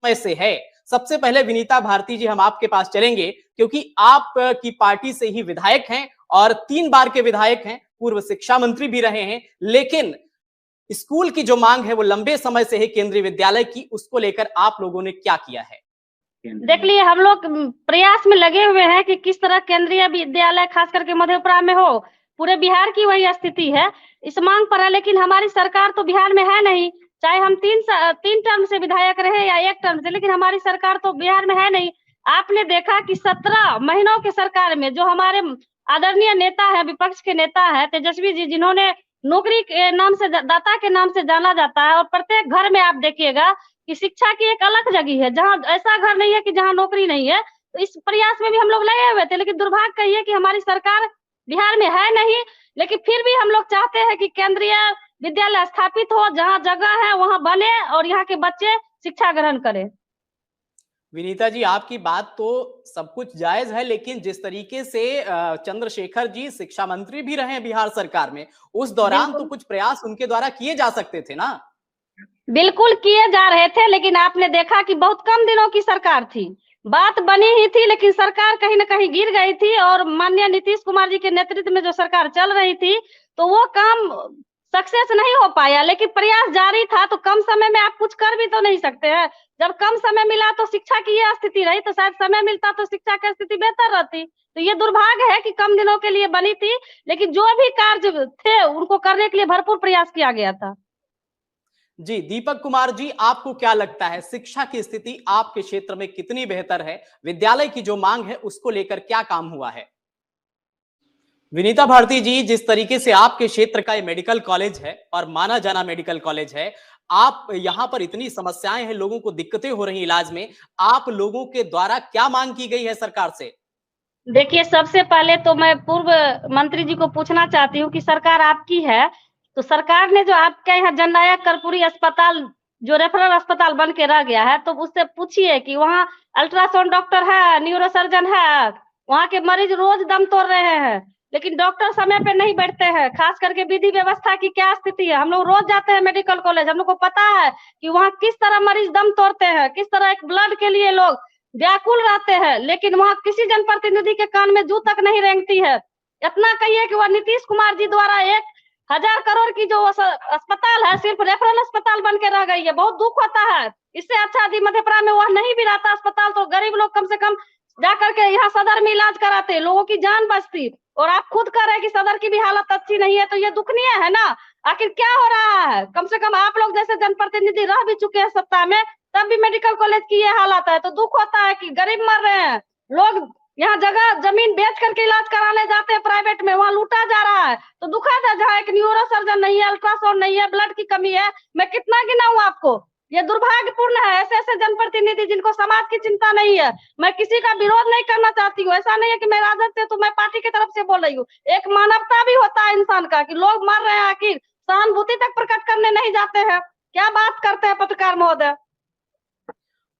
समय से है। सबसे पहले विनीता भारती जी हम आपके पास चलेंगे, क्योंकि आप की पार्टी से ही विधायक हैं और 3 बार के विधायक हैं, पूर्व शिक्षा मंत्री भी रहे हैं, लेकिन स्कूल की जो मांग है वो लंबे समय से है केंद्रीय विद्यालय की, उसको लेकर आप लोगों ने क्या किया है? देख लिए हम लोग प्रयास में लगे हुए हैं कि किस तरह केंद्रीय विद्यालय खास करके मधेपुरा में हो। पूरे बिहार की वही स्थिति है, इस मांग पर है, लेकिन हमारी सरकार तो बिहार में है नहीं। चाहे हम तीन टर्म से विधायक रहे या एक टर्म से, लेकिन हमारी सरकार तो बिहार में है नहीं। आपने देखा कि 17 महीनों के सरकार में जो हमारे आदरणीय नेता है, विपक्ष के नेता है तेजस्वी जी, जिन्होंने नौकरी के नाम से, दाता के नाम से जाना जाता है, और प्रत्येक घर में आप देखिएगा कि शिक्षा की एक अलग जगह है, जहाँ ऐसा घर नहीं है कि जहाँ नौकरी नहीं है। तो इस प्रयास में भी हम लोग लगे हुए थे, लेकिन दुर्भाग्य कहिए कि हमारी सरकार बिहार में है नहीं। लेकिन फिर भी हम लोग चाहते हैं कि केंद्रीय विद्यालय स्थापित हो, जहाँ जगह है वहां बने और यहाँ के बच्चे शिक्षा ग्रहण करें। विनीता जी, आपकी बात तो सब कुछ जायज है, लेकिन जिस तरीके से चंद्रशेखर जी शिक्षा मंत्री भी रहे हैं बिहार सरकार में, उस दौरान तो कुछ प्रयास उनके द्वारा किए जा सकते थे ना? बिल्कुल किए जा रहे थे, लेकिन आपने देखा कि बहुत कम दिनों की सरकार थी, बात बनी ही थी, लेकिन सरकार कहीं ना कहीं गिर गई थी। और माननीय नीतीश कुमार जी के नेतृत्व में जो सरकार चल रही थी, तो वो काम सक्सेस नहीं हो पाया, लेकिन प्रयास जारी था। तो कम समय में आप कुछ कर भी तो नहीं सकते हैं। जब कम समय मिला तो शिक्षा की यह स्थिति रही, तो शायद समय मिलता तो शिक्षा की स्थिति बेहतर रहती। तो ये दुर्भाग्य है कि कम दिनों के लिए बनी थी, लेकिन जो भी कार्य थे उनको करने के लिए भरपूर प्रयास किया गया था। जी, दीपक कुमार जी, आपको क्या लगता है शिक्षा की स्थिति आपके क्षेत्र में कितनी बेहतर है? विद्यालय की जो मांग है उसको लेकर क्या काम हुआ है? विनीता भारती जी, जिस तरीके से आपके क्षेत्र का ये मेडिकल कॉलेज है और माना जाना मेडिकल कॉलेज है, आप यहाँ पर इतनी समस्याएं हैं, लोगों को दिक्कतें हो रही इलाज में, आप लोगों के द्वारा क्या मांग की गई है सरकार से? देखिए, सबसे पहले तो मैं पूर्व मंत्री जी को पूछना चाहती हूँ कि सरकार आपकी है, तो सरकार ने जो आपके यहाँ जननायक कर्पूरी अस्पताल, जो रेफरल अस्पताल बन के रह गया है, तो उससे पूछिए कि वहाँ अल्ट्रासाउंड डॉक्टर है, न्यूरोसर्जन है, वहाँ के मरीज रोज दम तोड़ रहे हैं, लेकिन डॉक्टर समय पे नहीं बैठते हैं। खास करके विधि व्यवस्था की क्या स्थिति है, हम लोग रोज जाते हैं मेडिकल कॉलेज, हम लोग को पता है कि वहाँ किस तरह मरीज दम तोड़ते हैं, किस तरह एक ब्लड के लिए लोग व्याकुल रहते हैं, लेकिन वहां किसी जनप्रतिनिधि के कान में जू तक नहीं रेंगती है। इतना कहिए कि वह नीतीश कुमार जी द्वारा 1,000 करोड़ की जो अस्पताल है, सिर्फ रेफरल अस्पताल बन के रह गई है। बहुत दुख होता है। इससे अच्छा यदि मधेपुरा में वह नहीं भी रहता अस्पताल, तो गरीब लोग कम से कम जाकर के यहाँ सदर में इलाज कराते, लोगों की जान बचती। और आप खुद कह रहे हैं कि सदर की भी हालत अच्छी नहीं है, तो ये दुखनीय है ना। आखिर क्या हो रहा है? कम से कम आप लोग जैसे जनप्रतिनिधि रह भी चुके हैं सत्ता में, तब भी मेडिकल कॉलेज की ये हालत है, तो दुख होता है कि गरीब मर रहे हैं लोग। यहाँ जगह जमीन बेच करके इलाज कराने जाते हैं प्राइवेट में, वहाँ लूटा जा रहा है। तो दुखद है, जहाँ एक न्यूरो सर्जन नहीं है, अल्ट्रासाउंड नहीं है, ब्लड की कमी है। मैं कितना गिनाऊं आपको? ये दुर्भाग्यपूर्ण है। ऐसे ऐसे जनप्रतिनिधि जिनको समाज की चिंता नहीं है। मैं किसी का विरोध नहीं करना चाहती हूँ, ऐसा नहीं है कि मैं राजद से, तो मैं पार्टी की तरफ से बोल रही हूँ। एक मानवता भी होता है इंसान का, कि लोग मर रहे हैं, आखिर सहानुभूति तक प्रकट करने नहीं जाते हैं। क्या बात करते हैं पत्रकार महोदय?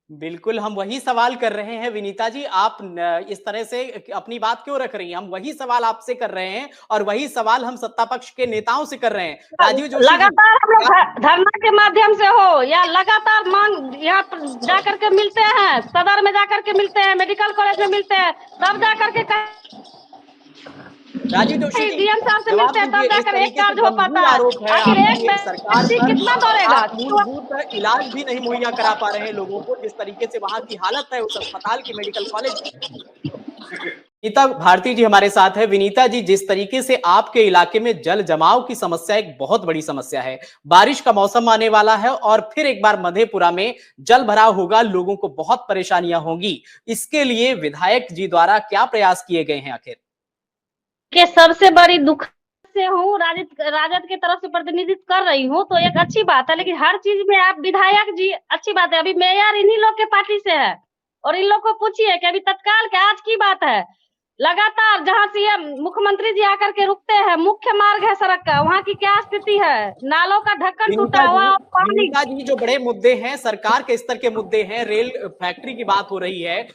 बिल्कुल, हम वही सवाल कर रहे हैं विनीता जी, आप इस तरह से अपनी बात क्यों रख रही हैं? हम वही सवाल आपसे कर रहे हैं और वही सवाल हम सत्ता पक्ष के नेताओं से कर रहे हैं। राजीव जोशी जी, लगातार हम लोग धरना के माध्यम से हो या लगातार मांग यहाँ पर जाकर के मिलते हैं, सदर में जाकर के मिलते हैं, मेडिकल कॉलेज में मिलते हैं, तब जाकर के राजीव जोशी जी, डीएम साहब से जवाब मिलते हैं, तब दीजिए। इस जाकर एक तरीके से कार्य हो पाता गंभीर है। आरोप है आखिर एक आपकी सरकार व्यक्ति पर कितना और दौड़ेगा? आप मूलभूत इलाज भी नहीं मुहैया करा पा रहे हैं लोगों को, जिस तरीके से वहां की हालत है उस अस्पताल की, मेडिकल कॉलेज की। विनीता भारती जी हमारे साथ है। विनीता जी, जिस तरीके से आपके इलाके में जल जमाव की समस्या एक बहुत बड़ी समस्या है, बारिश का मौसम आने वाला है और फिर एक बार मधेपुरा में जल भराव होगा, लोगों को बहुत परेशानियां होंगी। इसके लिए विधायक जी द्वारा क्या प्रयास किए गए हैं आखिर? के सबसे बड़ी दुख से हूँ, राजद की तरफ से प्रतिनिधित्व कर रही हूँ, तो एक अच्छी बात है। लेकिन हर चीज में आप विधायक जी, अच्छी बात है, अभी मेयर इन्हीं लोग के पार्टी से है, और इन लोग को पूछिए कि अभी तत्काल के आज की बात है, लगातार जहाँ सीएम मुख्यमंत्री जी आकर के रुकते हैं, मुख्य मार्ग है सड़क का, वहाँ की क्या स्थिति है? नालों का ढक्कन टूटा हुआ, पानी। विनीता जी, जो बड़े मुद्दे हैं, सरकार के स्तर के मुद्दे हैं, रेल फैक्ट्री की बात हो रही है,